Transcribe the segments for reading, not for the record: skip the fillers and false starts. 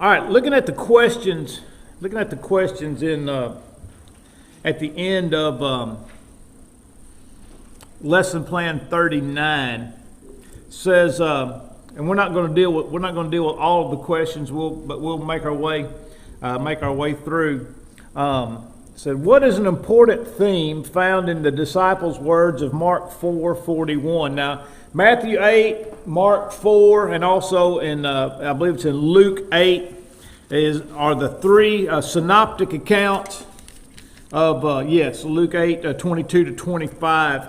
All right, looking at the questions in at the end of lesson plan 39 says, and we're not going to deal with all of the questions. But we'll make our way through. Said, what is an important theme found in the disciples' words of Mark 4:41? Now, Matthew 8, Mark 4, and also in I believe it's in Luke 8 are the three synoptic accounts of Luke 8 22 to 25.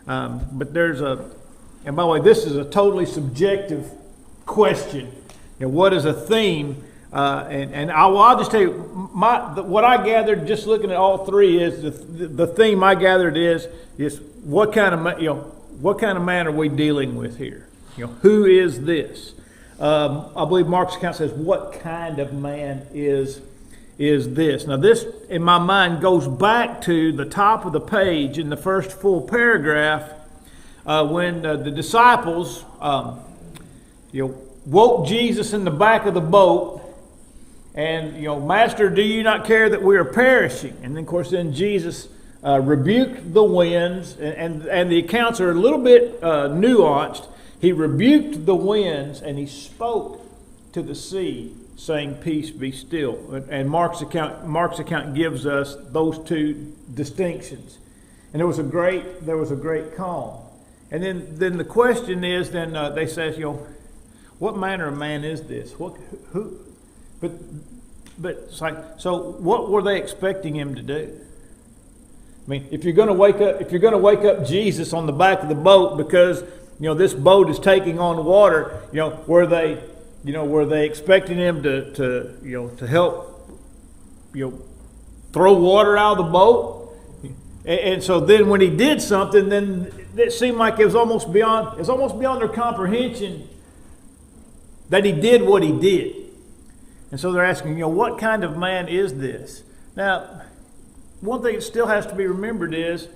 But there's and by the way, this is a totally subjective question. What is a theme? And I'll just tell you, what I gathered just looking at all three is the theme I gathered is what kind of man are we dealing with here? Who is this? I believe Mark's account says, what kind of man is this? Now this, in my mind, goes back to the top of the page in the first full paragraph when the disciples woke Jesus in the back of the boat. And, Master, do you not care that we are perishing? And then, of course, Jesus rebuked the winds, and the accounts are a little bit nuanced. He rebuked the winds, and he spoke to the sea, saying, "Peace, be still." And Mark's account gives us those two distinctions. And there was a great calm. And then the question is, they say, what manner of man is this? Who? But it's like, so what were they expecting him to do? I mean, if you're going to wake up Jesus on the back of the boat because this boat is taking on water, were they expecting him to help throw water out of the boat? And so then when he did something, then it seemed like it was almost beyond their comprehension that he did what he did. And so they're asking, what kind of man is this? Now, one thing that still has to be remembered is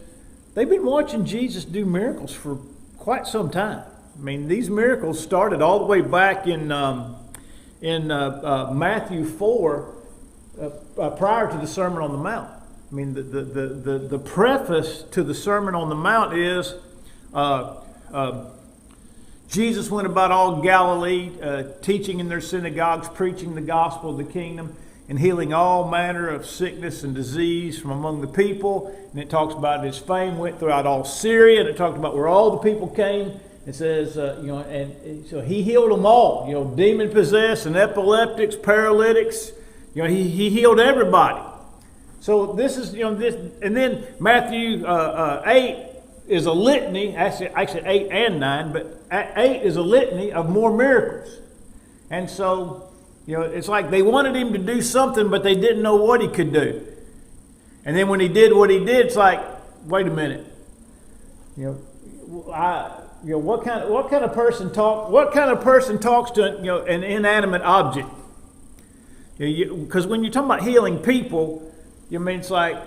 they've been watching Jesus do miracles for quite some time. I mean, these miracles started all the way back in Matthew 4, prior to the Sermon on the Mount. I mean, the preface to the Sermon on the Mount is Jesus went about all Galilee, teaching in their synagogues, preaching the gospel of the kingdom, and healing all manner of sickness and disease from among the people. And it talks about his fame went throughout all Syria, and it talked about where all the people came. It says, and so he healed them all, demon-possessed and epileptics, paralytics. He healed everybody. So this is, this, and then Matthew 8 is a litany, actually 8 and 9, but 8 is a litany of more miracles. And so, it's like they wanted him to do something, but they didn't know what he could do. And then when he did what he did, it's like, wait a minute. What kind of person talks to an inanimate object? Because when you're talking about healing people, it's like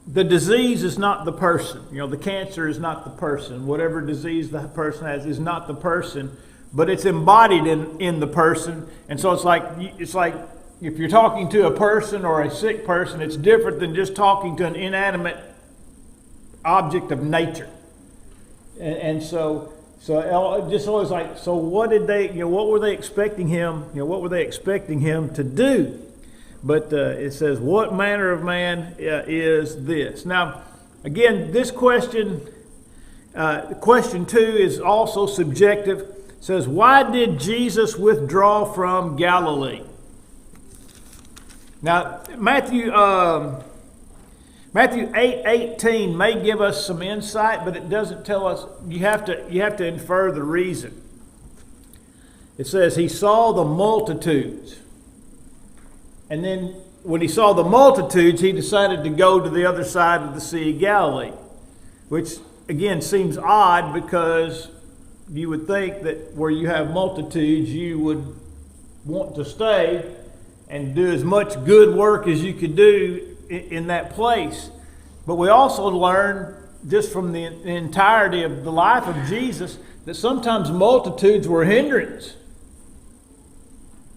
the disease is not the person. The cancer is not the person. Whatever disease the person has is not the person, but it's embodied in the person. And so it's like if you're talking to a person or a sick person, it's different than just talking to an inanimate object of nature. And so just always like, so what were they expecting him? What were they expecting him to do? But it says, what manner of man is this? Now, again, this question 2 is also subjective. It says, why did Jesus withdraw from Galilee? Now, Matthew 8:18 may give us some insight, but it doesn't tell us. You have to infer the reason. It says he saw the multitudes. And then when he saw the multitudes, he decided to go to the other side of the Sea of Galilee, which again seems odd because you would think that where you have multitudes, you would want to stay and do as much good work as you could do in that place. But we also learn just from the entirety of the life of Jesus that sometimes multitudes were a hindrance.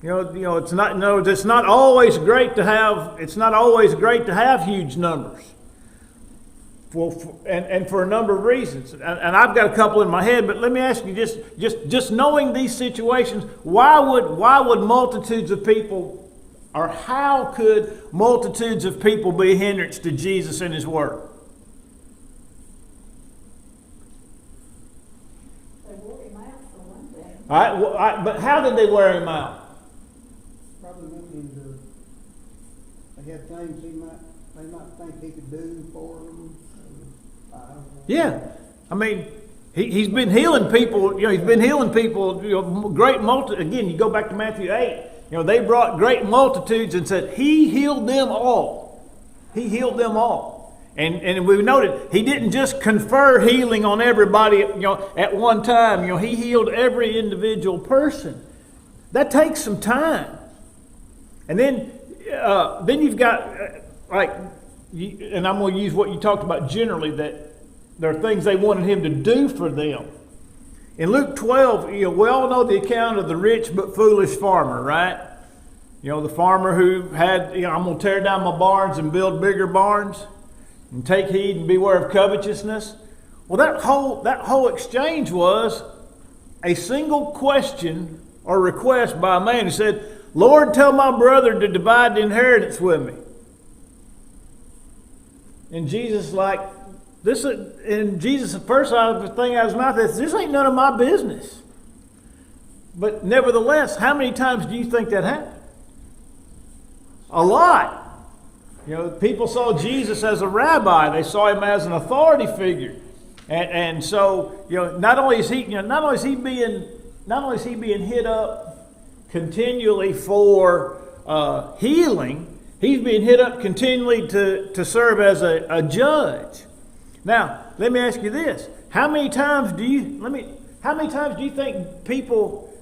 It's not. No, it's not always great to have. It's not always great to have huge numbers. For a number of reasons, and I've got a couple in my head. But let me ask you, just knowing these situations, why would multitudes of people, or how could multitudes of people be a hindrance to Jesus and His Word? They wore Him out for one thing. All right, but how did they wear Him out? Probably looking they had things they might think He could do for them. Yeah, I mean, he's been healing people. He's been healing people. Great multitude. Again, you go back to Matthew 8. They brought great multitudes and said He healed them all. He healed them all. And we noted He didn't just confer healing on everybody. At one time. He healed every individual person. That takes some time. And then you've got and I'm going to use what you talked about generally, that there are things they wanted Him to do for them. In Luke 12, we all know the account of the rich but foolish farmer, right? The farmer who had, I'm going to tear down my barns and build bigger barns, and take heed and beware of covetousness. Well, that whole exchange was a single question or request by a man who said, "Lord, tell my brother to divide the inheritance with me." And Jesus the first thing out of his mouth is, "This ain't none of my business." But nevertheless, how many times do you think that happened? A lot. People saw Jesus as a rabbi; they saw Him as an authority figure, and so not only is he being hit up continually for healing, he's being hit up continually to serve as a judge. Now, let me ask you this: how many times do you think people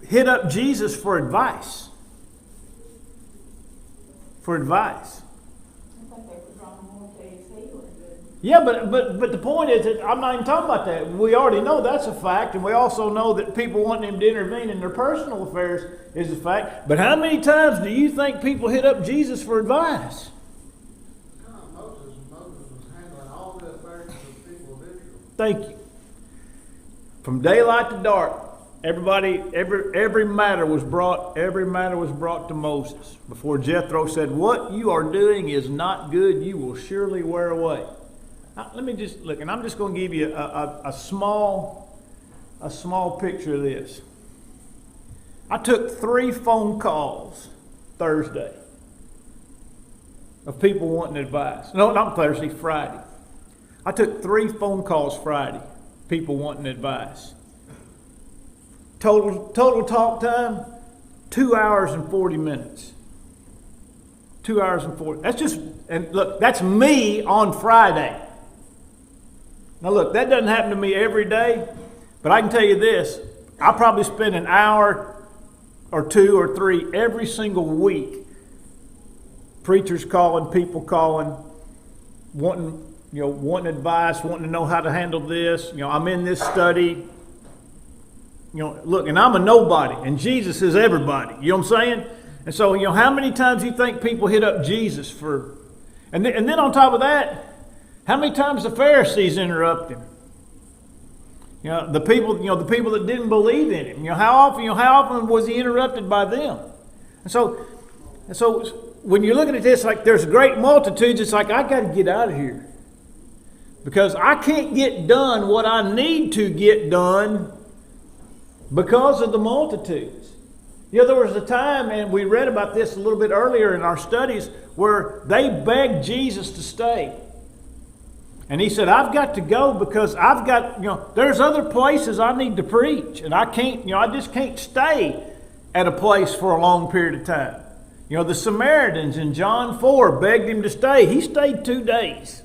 hit up Jesus for advice? For advice. I think they were drawn more to His healing. Yeah, but the point is that I'm not even talking about that. We already know that's a fact, and we also know that people wanting Him to intervene in their personal affairs is a fact. But how many times do you think people hit up Jesus for advice? Moses was handling all the affairs of the people of Israel. Thank you. From daylight to dark, every matter was brought to Moses before Jethro said, "What you are doing is not good. You will surely wear away." Now, let me just look, and I'm just going to give you a small picture of this. I took 3 phone calls Thursday of people wanting advice. No, not Thursday, Friday. I took 3 phone calls Friday, people wanting advice. Total talk time, 2 hours and 40 minutes. 2 hours and 40. And look, that's me on Friday. Now look, that doesn't happen to me every day, but I can tell you this: I probably spend an hour or 2 or 3 every single week. Preachers calling, people calling, wanting advice, wanting to know how to handle this. I'm in this study. Look, and I'm a nobody, and Jesus is everybody. You know what I'm saying? And so, how many times do you think people hit up Jesus for? And then on top of that, how many times the Pharisees interrupt Him? The people that didn't believe in Him. How often was He interrupted by them? And so when you're looking at this, like there's great multitudes, it's like I got to get out of here because I can't get done what I need to get done because of the multitudes. There was a time, and we read about this a little bit earlier in our studies, where they begged Jesus to stay. And He said, "I've got to go because I've got, there's other places I need to preach. And I can't, I just can't stay at a place for a long period of time." The Samaritans in John 4 begged Him to stay. He stayed 2 days.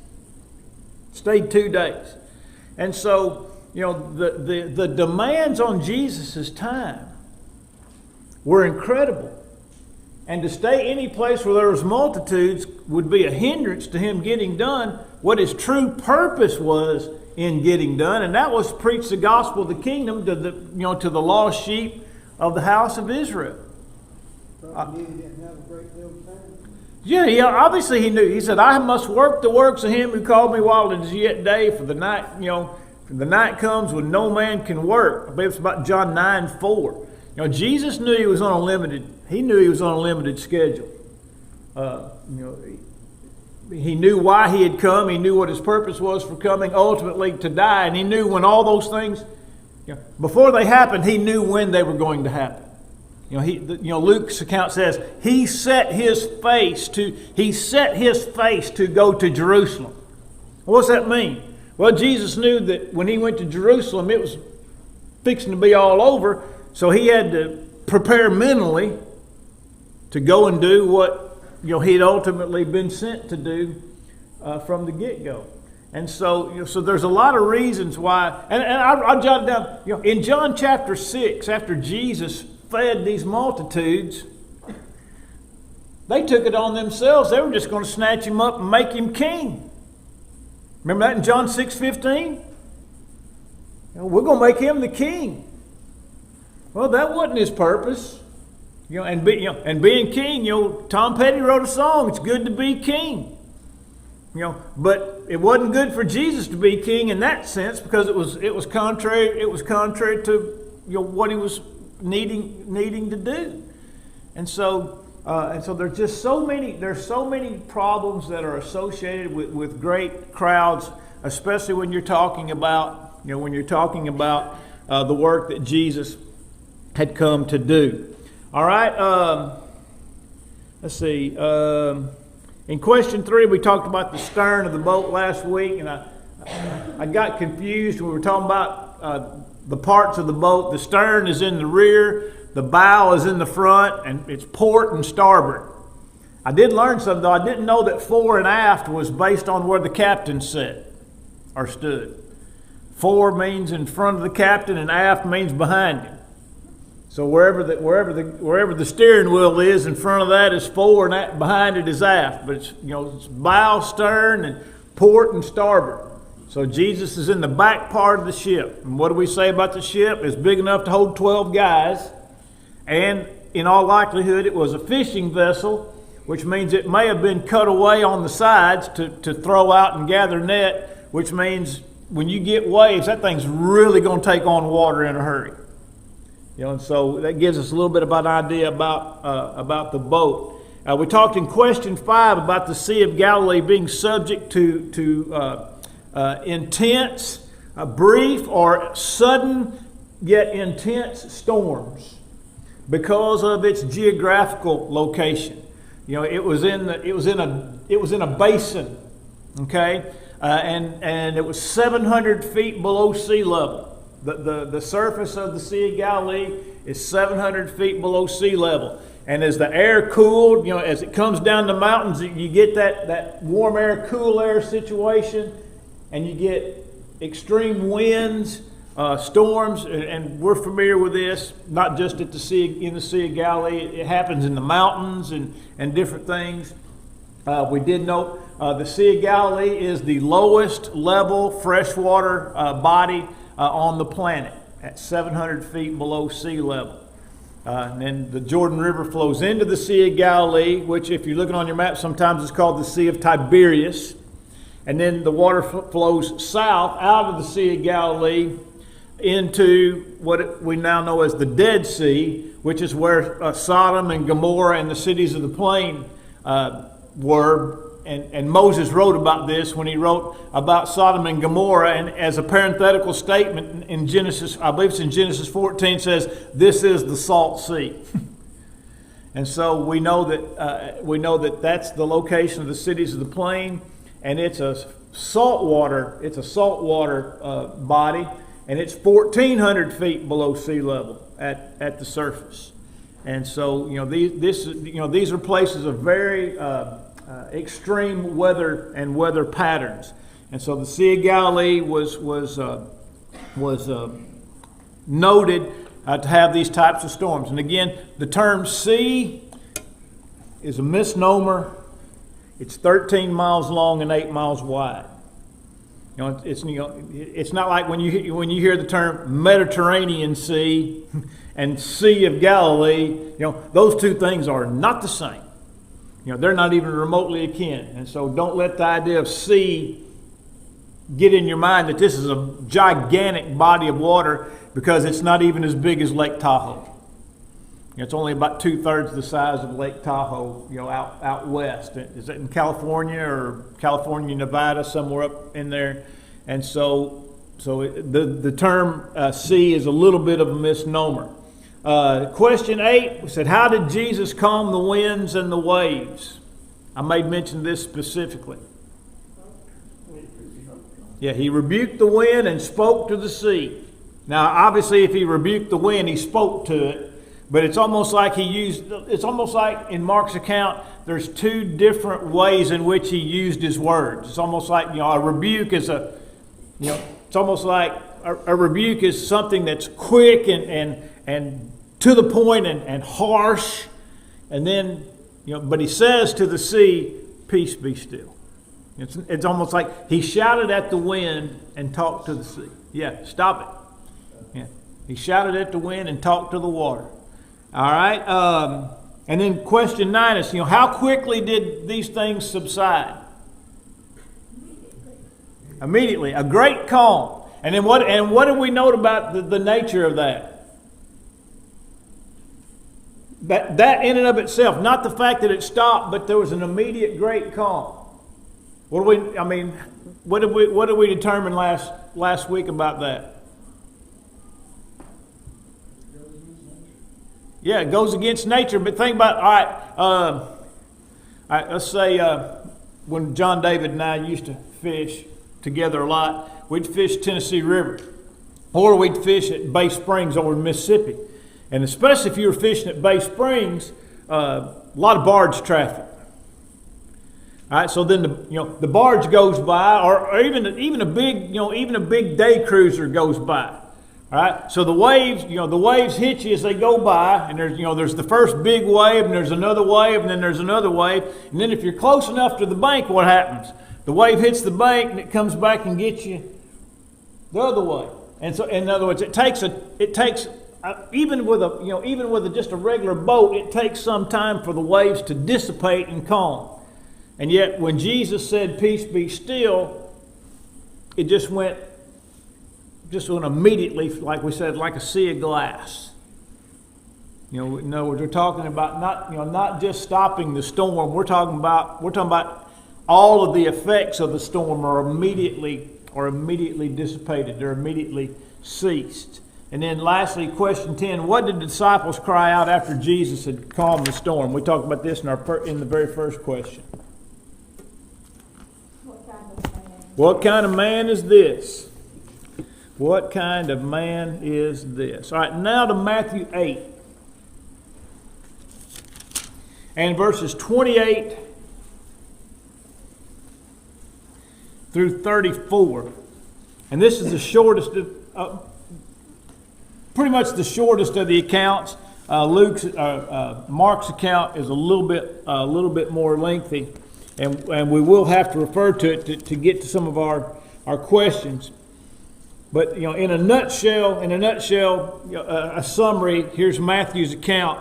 And so, the demands on Jesus' time were incredible. And to stay any place where there was multitudes would be a hindrance to Him getting done what His true purpose was in getting done, and that was preach the gospel of the kingdom to the lost sheep of the house of Israel. Probably knew he didn't have a great deal of time. Yeah, obviously he knew. He said, I must work the works of him who called me while it is yet day, for the night, the night comes when no man can work. I believe it's about John 9:4. Jesus knew he was on a limited schedule. He knew why he had come. He knew what his purpose was for coming, ultimately to die. And he knew when all those things, before they happened, he knew when they were going to happen. Luke's account says he set his face to go to Jerusalem. What's that mean? Well, Jesus knew that when he went to Jerusalem, it was fixing to be all over, so he had to prepare mentally to go and do what he'd ultimately been sent to do from the get-go. And so there's a lot of reasons why, and I jotted down, in John chapter 6, after Jesus fed these multitudes, they took it on themselves. They were just going to snatch him up and make him king. Remember that in John 6:15? We're going to make him the king. Well, that wasn't his purpose. And being king, Tom Petty wrote a song, "It's good to be king." But it wasn't good for Jesus to be king in that sense, because it was contrary to what he was needing to do. And so there's just so many problems that are associated with great crowds, especially when you're talking about the work that Jesus had come to do. All right, let's see. In question 3, we talked about the stern of the boat last week, and I got confused when we were talking about the parts of the boat. The stern is in the rear, the bow is in the front, and it's port and starboard. I did learn something, though. I didn't know that fore and aft was based on where the captain sat or stood. Fore means in front of the captain, and aft means behind him. So wherever the steering wheel is, in front of that is fore, and behind it is aft. But it's bow, stern, and port and starboard. So Jesus is in the back part of the ship. And what do we say about the ship? It's big enough to hold 12 guys. And in all likelihood, it was a fishing vessel, which means it may have been cut away on the sides to throw out and gather net, which means when you get waves, that thing's really going to take on water in a hurry. And so that gives us a little bit of an idea about the boat. We talked in question 5 about the Sea of Galilee being subject to intense, brief, or sudden yet intense storms because of its geographical location. It was in a basin, okay, and it was 700 feet below sea level. The surface of the Sea of Galilee is 700 feet below sea level. And as the air cooled, as it comes down the mountains, you get that warm air, cool air situation, and you get extreme winds, storms, and we're familiar with this, not just in the Sea of Galilee. It happens in the mountains and different things. We did note the Sea of Galilee is the lowest level freshwater body on the planet at 700 feet below sea level. And then the Jordan River flows into the Sea of Galilee, which if you're looking on your map, sometimes it's called the Sea of Tiberias. And then the water flows south out of the Sea of Galilee into what we now know as the Dead Sea, which is where Sodom and Gomorrah and the cities of the plain were. And Moses wrote about this when he wrote about Sodom and Gomorrah, and as a parenthetical statement in Genesis, I believe it's in Genesis 14, says, "This is the salt sea." And so we know that that's the location of the cities of the plain, and it's a saltwater body, and it's 1,400 feet below sea level at the surface. And so these are places of very extreme weather and weather patterns. And so the Sea of Galilee was noted to have these types of storms. And again, the term sea is a misnomer. It's 13 miles long and 8 miles wide. It's not like when you hear the term Mediterranean Sea, and Sea of Galilee, those two things are not the same. They're not even remotely akin. And so don't let the idea of sea get in your mind that this is a gigantic body of water, because it's not even as big as Lake Tahoe. It's only about 2/3 the size of Lake Tahoe, out west. Is it in California or California, Nevada, somewhere up in there? And so the term sea is a little bit of a misnomer. Question 8, we said, how did Jesus calm the winds and the waves? I made mention of this specifically. Yeah, he rebuked the wind and spoke to the sea. Now, obviously, if he rebuked the wind, he spoke to it. But it's almost like in Mark's account, there's two different ways in which he used his words. It's almost like, a rebuke is it's almost like a rebuke is something that's quick and to the point and harsh. And then, but he says to the sea, peace be still. It's almost like he shouted at the wind and talked to the sea. Yeah, stop it. Yeah. He shouted at the wind and talked to the water. All right. And then question 9 is, how quickly did these things subside? Immediately. A great calm. And then what do we note about the nature of that? That in and of itself, not the fact that it stopped, but there was an immediate great calm. What did we determine last week about that? Yeah, it goes against nature. But think about, all right, let's say when John David and I used to fish together a lot, we'd fish Tennessee River, or we'd fish at Bay Springs over in Mississippi. And especially if you were fishing at Bay Springs, a lot of barge traffic. All right, so then the barge goes by, or even a big day cruiser goes by. All right, so the waves hit you as they go by, and there's the first big wave, and there's another wave, and then there's another wave, and then if you're close enough to the bank, what happens? The wave hits the bank, and it comes back and gets you the other way. And so, in other words, it takes even with just a regular boat, it takes some time for the waves to dissipate and calm. And yet, when Jesus said, "Peace be still," it just went immediately, like we said, like a sea of glass. In other words, we're talking about not just stopping the storm. We're talking about all of the effects of the storm are immediately dissipated. They're immediately ceased. And then lastly, question 10, what did the disciples cry out after Jesus had calmed the storm? We talked about this in the very first question. What kind of man is this? What kind of man is this? All right, now to Matthew 8. And verses 28 through 34. And this is the shortest, pretty much the shortest of the accounts. Mark's account is a little bit more lengthy, and we will have to refer to it to get to some of our questions. But in a nutshell, a summary. Here's Matthew's account.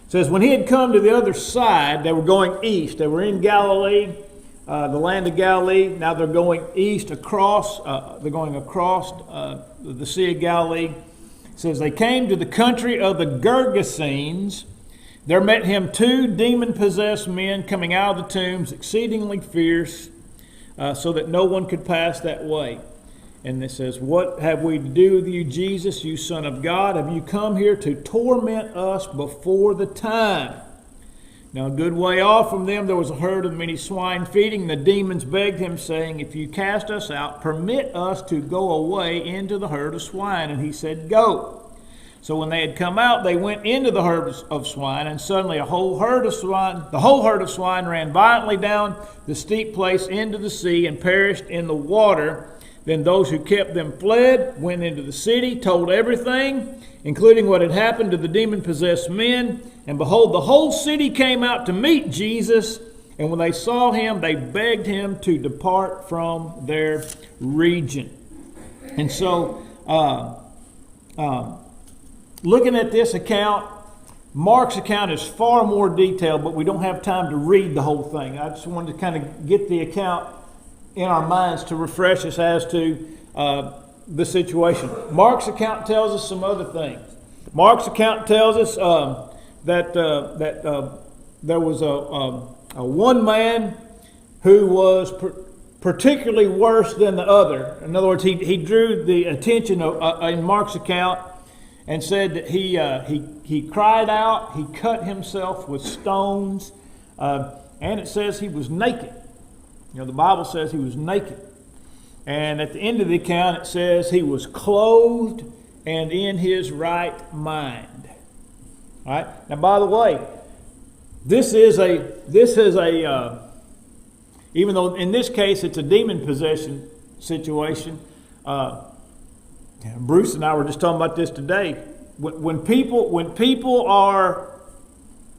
It says, when he had come to the other side, they were going east. They were in Galilee, the land of Galilee. Now they're going east across. They're going across the Sea of Galilee. It says they came to the country of the Gergesenes. There met him 2 demon-possessed men coming out of the tombs, exceedingly fierce, so that no one could pass that way. And it says, what have we to do with you, Jesus, you Son of God? Have you come here to torment us before the time? Now a good way off from them there was a herd of many swine feeding. The demons begged him, saying, if you cast us out, permit us to go away into the herd of swine. And he said, go. So when they had come out, they went into the herd of swine, and suddenly the whole herd of swine ran violently down the steep place into the sea and perished in the water. Then those who kept them fled, went into the city, told everything, including what had happened to the demon-possessed men. And behold, the whole city came out to meet Jesus. And when they saw him, they begged him to depart from their region. And so, looking at this account, Mark's account is far more detailed, but we don't have time to read the whole thing. I just wanted to kind of get the account in our minds to refresh us as to the situation. Mark's account tells us some other things. Mark's account tells us that there was a one man who was particularly worse than the other. In other words, he drew the attention of, in Mark's account and said that he cried out, he cut himself with stones, and it says he was naked. The Bible says he was naked. And at the end of the account, it says he was clothed and in his right mind. All right. Now, by the way, this is a even though in this case it's a demon possession situation. Bruce and I were just talking about this today. When people are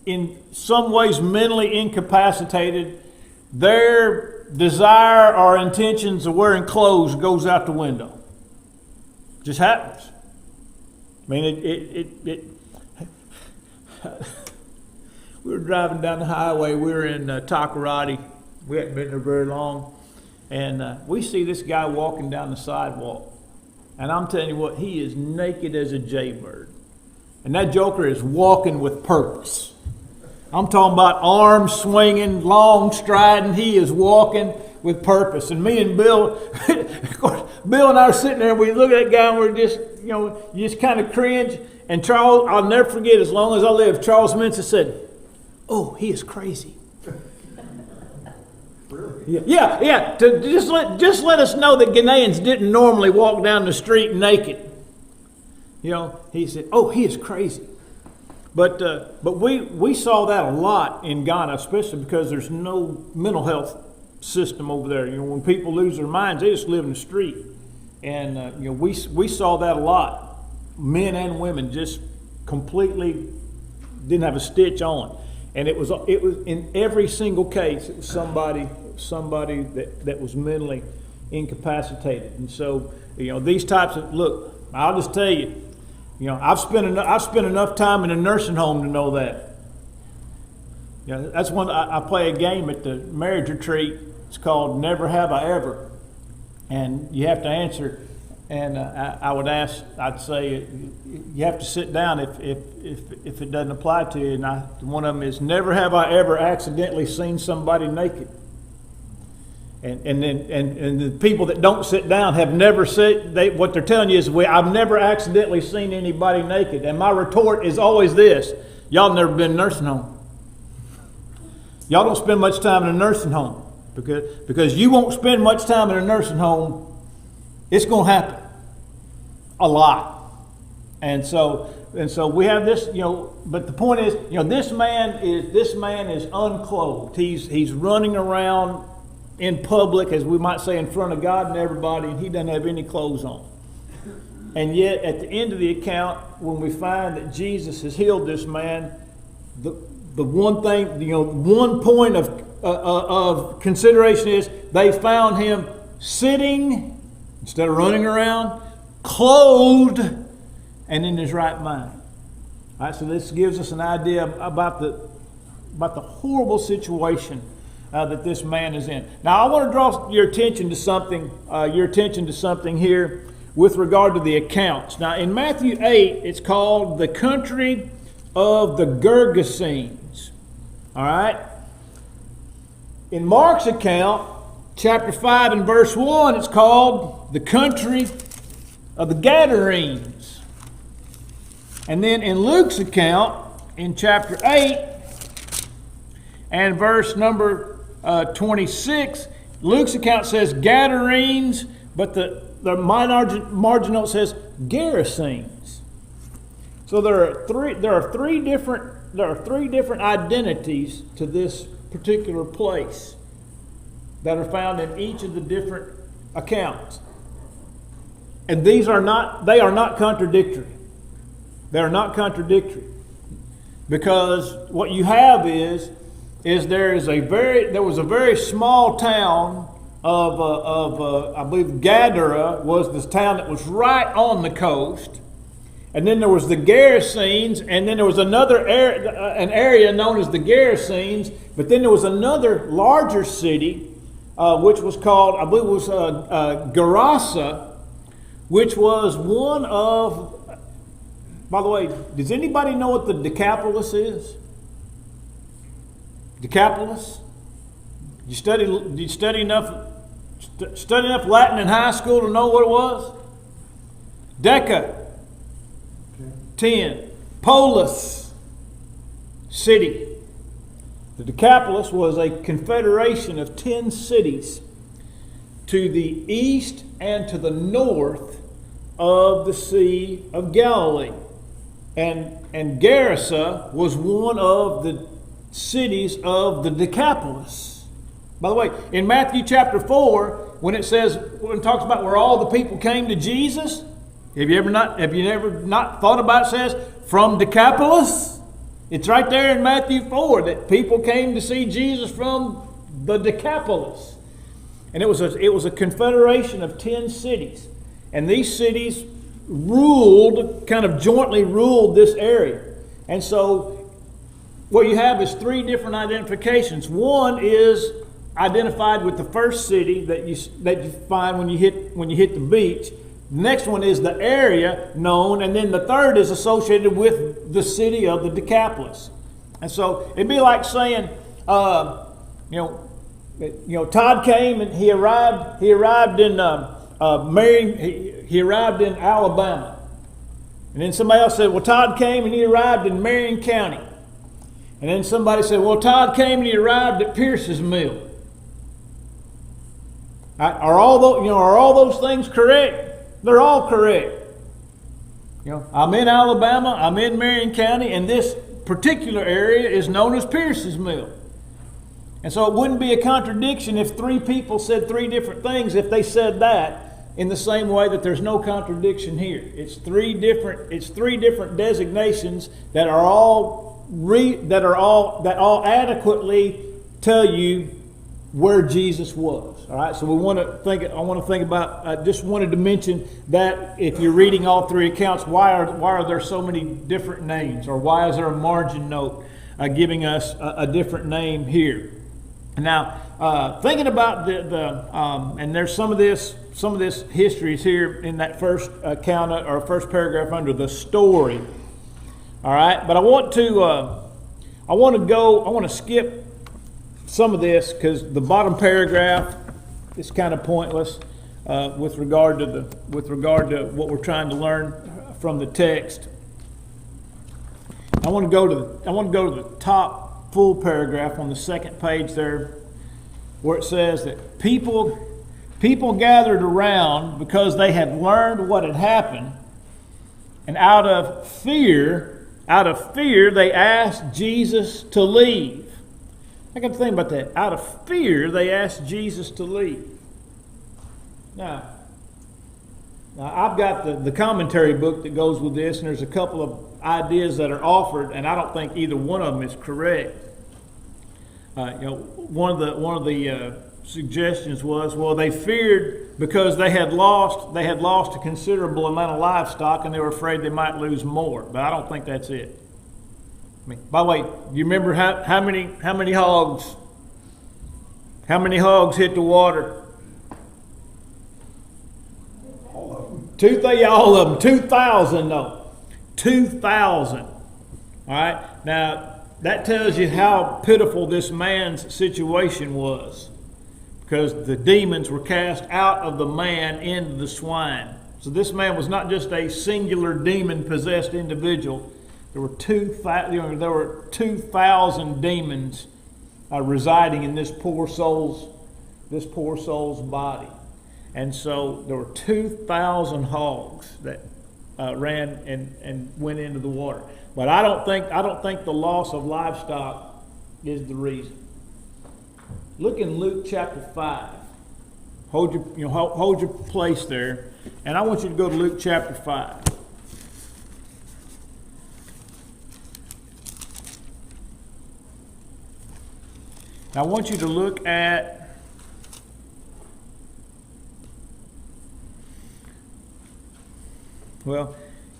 in some ways mentally incapacitated, their desire or intentions of wearing clothes goes out the window. Just happens. I mean, we were driving down the highway. We were in Takoradi. We hadn't been there very long. And we see this guy walking down the sidewalk. And I'm telling you what, he is naked as a jaybird. And that joker is walking with purpose. I'm talking about arms swinging, long striding. He is walking with purpose. And me and Bill, of course, Bill and I are sitting there and we look at that guy and we're just, you just kind of cringe. And Charles, I'll never forget, as long as I live, Charles Mensa said, "Oh, he is crazy." Really? Yeah. To just let us know that Ghanaians didn't normally walk down the street naked. He said, "Oh, he is crazy." But we saw that a lot in Ghana, especially because there's no mental health system over there. When people lose their minds, they just live in the street, and we saw that a lot. Men and women just completely didn't have a stitch on, and it was in every single case. It was somebody that was mentally incapacitated, and so these types of look. I'll just tell you. I've spent enough time in a nursing home to know that. That's when I play a game at the marriage retreat. It's called Never Have I Ever, and you have to answer. And I'd say you have to sit down if it doesn't apply to you. And one of them is, never have I ever accidentally seen somebody naked. And the people that don't sit down have never said, what they're telling you is, I've never accidentally seen anybody naked. And my retort is always this: y'all never been in a nursing home. Y'all don't spend much time in a nursing home because you won't spend much time in a nursing home. It's going to happen a lot. And so we have this, but the point is, this man is unclothed. He's running around in public, as we might say, in front of God and everybody, and he doesn't have any clothes on. And yet, at the end of the account, when we find that Jesus has healed this man, the one thing, one point of consideration is they found him sitting instead of running around, clothed, and in his right mind. All right, so this gives us an idea about the horrible situation that this man is in. Now, I want to draw your attention to something here with regard to the accounts. Now, in Matthew 8, it's called the country of the Gergesenes. All right? In Mark's account, chapter 5 and verse 1, it's called the country of the Gadarenes. And then in Luke's account, in chapter 8 and verse number 26, Luke's account says Gadarenes, but the marginal says Gerasenes. So there are three different identities to this particular place that are found in each of the different accounts. And they are not contradictory. They are not contradictory. Because what you have is there was a very small town of I believe Gadara was this town that was right on the coast. and then there was the Gerasenes, and then there was another an area known as the Gerasenes, but then there was another larger city, which was called, I believe it was Gerasa, which was one of, by the way, does anybody know what the Decapolis is? Decapolis? Did you study enough Latin in high school to know what it was? Deca. 10. Polis. City. The Decapolis was a confederation of 10 cities to the east and to the north of the Sea of Galilee. And Gerasa was one of the cities of the Decapolis. By the way, in Matthew chapter 4, when it talks about where all the people came to Jesus, have you ever not thought about it? Says from Decapolis. It's right there in Matthew 4 that people came to see Jesus from the Decapolis, and it was a confederation of 10 cities, and these cities kind of jointly ruled this area. And so, what you have is 3 different identifications. One is identified with the first city that you find when you hit the beach. The next one is the area known, and then the third is associated with the city of the Decapolis. And so it'd be like saying, Todd came and he arrived in Alabama, and then somebody else said, well, Todd came and he arrived in Marion County, and then somebody said, well, Todd came and he arrived at Pierce's Mill. Are all those things correct? They're all correct. I'm in Alabama, I'm in Marion County, and this particular area is known as Pierce's Mill. And so it wouldn't be a contradiction if 3 people said 3 different things if they said that, in the same way that there's no contradiction here. It's 3 different designations that all adequately tell you where Jesus was. All right, so I want to think about. I just wanted to mention that if you're reading all 3 accounts, why are there so many different names, or why is there a margin note giving us a different name here? Now, thinking about and there's some of this history is here in that first account or first paragraph under the story. All right, but I want to skip some of this because the bottom paragraph is kind of pointless with regard to what we're trying to learn from the text. I want to go to the top full paragraph on the second page there, where it says that people gathered around because they had learned what had happened, and out of fear they asked Jesus to leave. I got to think about that. Out of fear, they asked Jesus to leave. Now I've got the commentary book that goes with this, and there's a couple of ideas that are offered, and I don't think either one of them is correct. One of the suggestions was, well, they feared because they had lost a considerable amount of livestock, and they were afraid they might lose more. But I don't think that's it. By the way, do you remember how many hogs hit the water? All of them. 2,000 though. 2,000. All right. Now that tells you how pitiful this man's situation was, because the demons were cast out of the man into the swine. So this man was not just a singular demon-possessed individual. There were 2,000 demons residing in this poor soul's body, and so there were 2,000 hogs that ran and went into the water. But I don't think the loss of livestock is the reason. Look in Luke chapter 5. Hold your place there, and I want you to go to Luke chapter 5. Now I want you to look at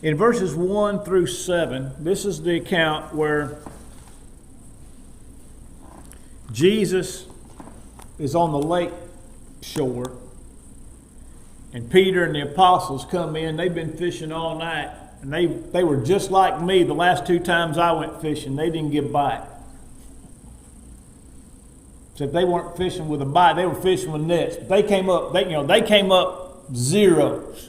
In verses 1 through 7, this is the account where Jesus is on the lake shore, and Peter and the apostles come in. They've been fishing all night, and they were just like me the last 2 times I went fishing. They didn't get a bite. So if they weren't fishing with a bite, they were fishing with nets. But they came up, they came up zeros.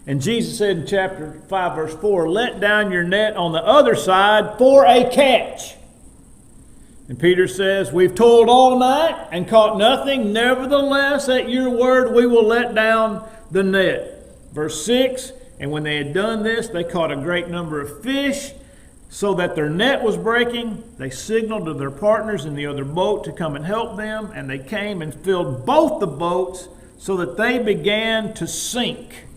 And Jesus said in chapter 5, verse 4, "Let down your net on the other side for a catch." And Peter says, "We've toiled all night and caught nothing. Nevertheless, at your word, we will let down the net." Verse 6, "And when they had done this, they caught a great number of fish, so that their net was breaking. They signaled to their partners in the other boat to come and help them. And they came and filled both the boats, so that they began to sink."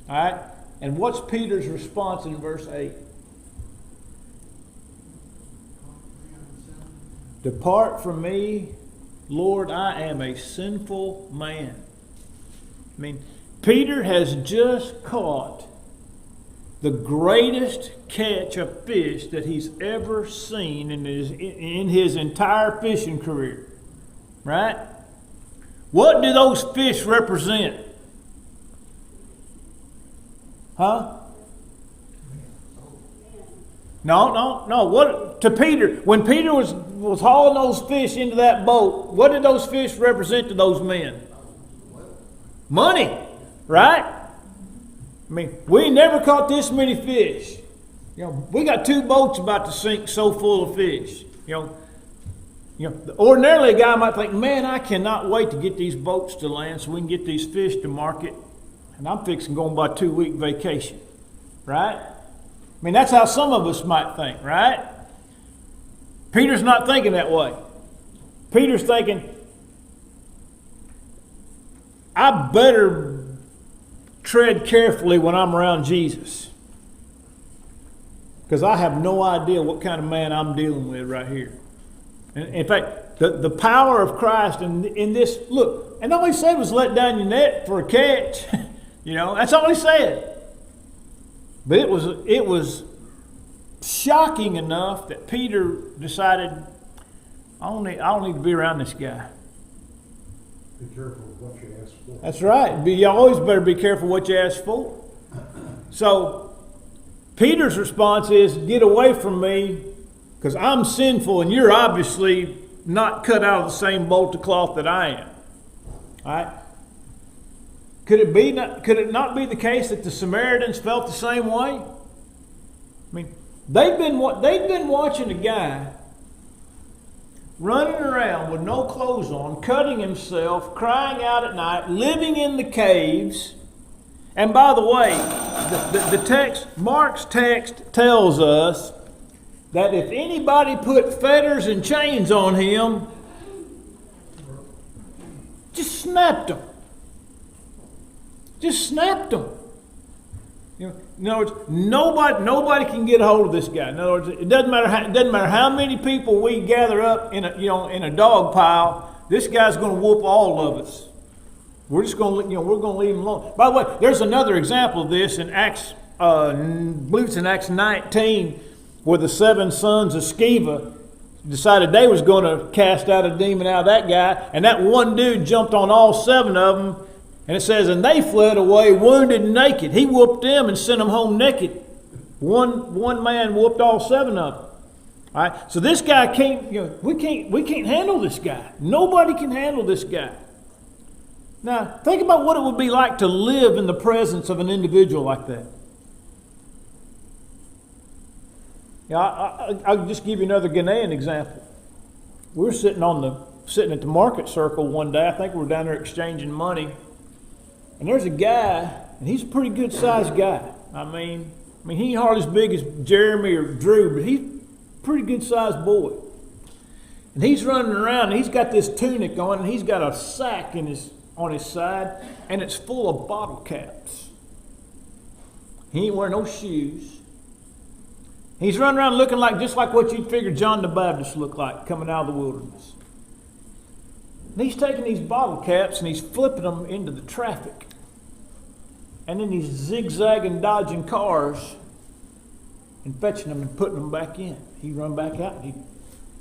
All right? And what's Peter's response in verse 8? "Depart from me, Lord, I am a sinful man." I mean, Peter has just caught the greatest catch of fish that he's ever seen in his entire fishing career. Right? What do those fish represent? Huh? No. What to Peter? When Peter was hauling those fish into that boat, what did those fish represent to those men? Money, right? I mean, we never caught this many fish. We got 2 boats about to sink so full of fish. Ordinarily a guy might think, "Man, I cannot wait to get these boats to land so we can get these fish to market. And I'm fixing going by a 2-week vacation." Right? I mean, that's how some of us might think, right? Peter's not thinking that way. Peter's thinking, I better tread carefully when I'm around Jesus, because I have no idea what kind of man I'm dealing with right here. In fact, the power of Christ in this, look, and all he said was let down your net for a catch. That's all he said. But it was shocking enough that Peter decided, I don't need to be around this guy. Be careful of what you ask for. That's right. You always better be careful what you ask for. So Peter's response is, "Get away from me, because I'm sinful and you're obviously not cut out of the same bolt of cloth that I am." All right? Could it not be the case that the Samaritans felt the same way? I mean, they've been watching a guy running around with no clothes on, cutting himself, crying out at night, living in the caves. And by the way, the text, Mark's text, tells us that if anybody put fetters and chains on him, just snapped them. Just snapped them. In other words, nobody can get a hold of this guy. In other words, it doesn't matter how many people we gather up in a dog pile. This guy's going to whoop all of us. We're just going to we're going to leave him alone. By the way, there's another example of this in Acts. I believe it's in Acts 19, where the 7 sons of Sceva decided they was going to cast out a demon out of that guy, and that one dude jumped on all 7 of them. And it says, and they fled away wounded and naked. He whooped them and sent them home naked. One man whooped all 7 of them. All right. So this guy can't. We can't handle this guy. Nobody can handle this guy. Now think about what it would be like to live in the presence of an individual like that. I'll just give you another Ghanaian example. We were sitting at the market circle one day. I think we were down there exchanging money. And there's a guy, and he's a pretty good sized guy. I mean, he ain't hardly as big as Jeremy or Drew, but he's a pretty good sized boy. And he's running around, and he's got this tunic on, and he's got a sack on his side, and it's full of bottle caps. He ain't wearing no shoes. He's running around looking just like what you'd figure John the Baptist looked like coming out of the wilderness. And he's taking these bottle caps and he's flipping them into the traffic. And then he's zigzagging, dodging cars and fetching them and putting them back in. He'd run back out and he'd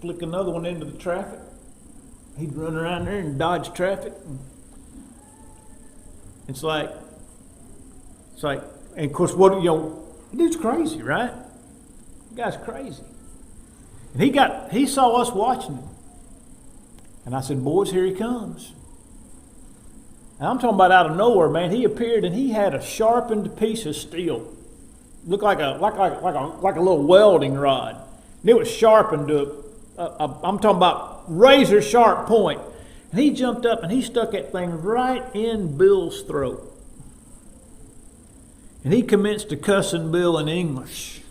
flick another one into the traffic. He'd run around there and dodge traffic. It's like, and of course, the dude's crazy, right? The guy's crazy. And he saw us watching him. And I said, boys, here he comes. And I'm talking about out of nowhere, man. He appeared and he had a sharpened piece of steel. Looked like a little welding rod. And it was sharpened to I'm talking about razor sharp point. And he jumped up and he stuck that thing right in Bill's throat. And he commenced to cussing Bill in English.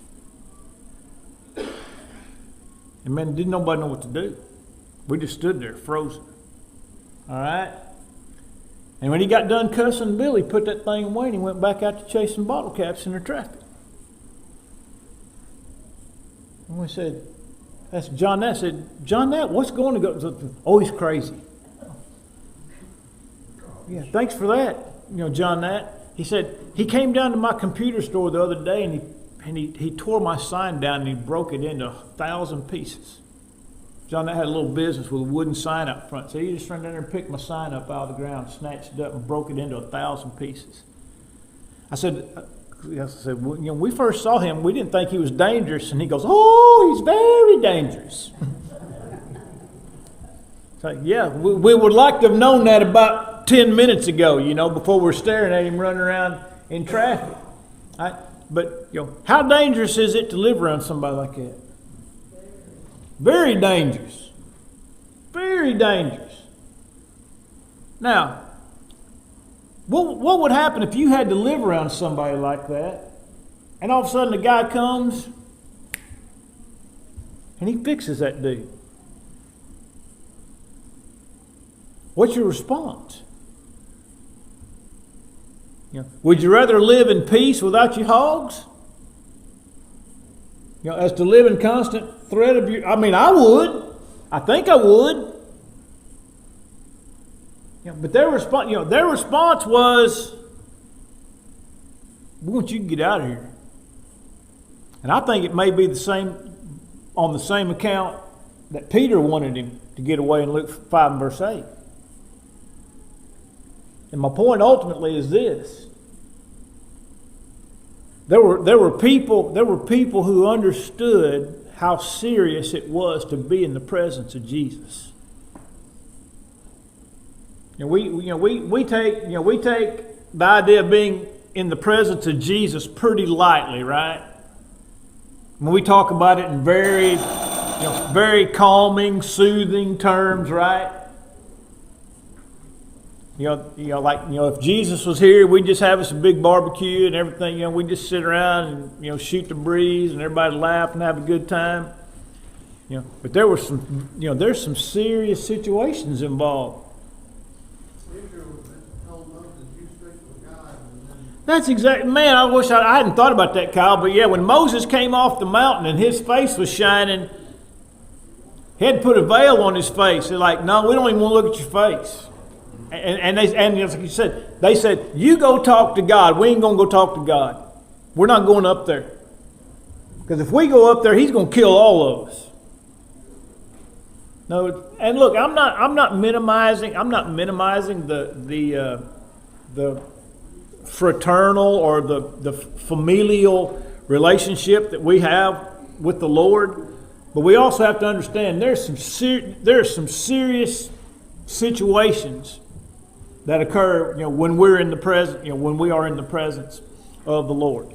And man, didn't nobody know what to do. We just stood there frozen. All right? And when he got done cussing Bill, he put that thing away and he went back out to chasing bottle caps in the traffic. And we said, that's John Nat. I said, John Nat, what's going to go? Oh, he's crazy. Yeah, thanks for that, John Nat. He said, he came down to my computer store the other day and he tore my sign down and he broke it into 1,000 pieces. John Nat had a little business with a wooden sign up front. So he just ran down there and picked my sign up out of the ground, snatched it up and broke it into 1,000 pieces. I said, when we first saw him, we didn't think he was dangerous. And he goes, oh, he's very dangerous. So, yeah, we would like to have known that about 10 minutes ago, before we're staring at him running around in traffic. But, how dangerous is it to live around somebody like that? Very dangerous. Very dangerous. Now, what would happen if you had to live around somebody like that, and all of a sudden the guy comes and he fixes that dude? What's your response? Would you rather live in peace without your hogs? As to live in constant threat of your... I would. I think I would. But their response was, we want you to get out of here. And I think it may be on the same account that Peter wanted him to get away in Luke 5 and verse 8. And my point ultimately is this. There were people who understood how serious it was to be in the presence of Jesus. We take the idea of being in the presence of Jesus pretty lightly, right? When we talk about it in very calming, soothing terms, right? If Jesus was here, we'd just have us a big barbecue and everything. We'd just sit around and shoot the breeze and everybody laugh and have a good time. But there's some serious situations involved. That's exactly, man. I wish I hadn't thought about that, Kyle. But yeah, when Moses came off the mountain and his face was shining, he had to put a veil on his face. They're like, no, we don't even want to look at your face. And like you said, they said, you go talk to God. We ain't going to go talk to God. We're not going up there. Because if we go up there, he's going to kill all of us. No, and look, I'm not minimizing the fraternal or the familial relationship that we have with the Lord. But we also have to understand there are some serious situations that occur, when we're in the present, when we are in the presence of the Lord.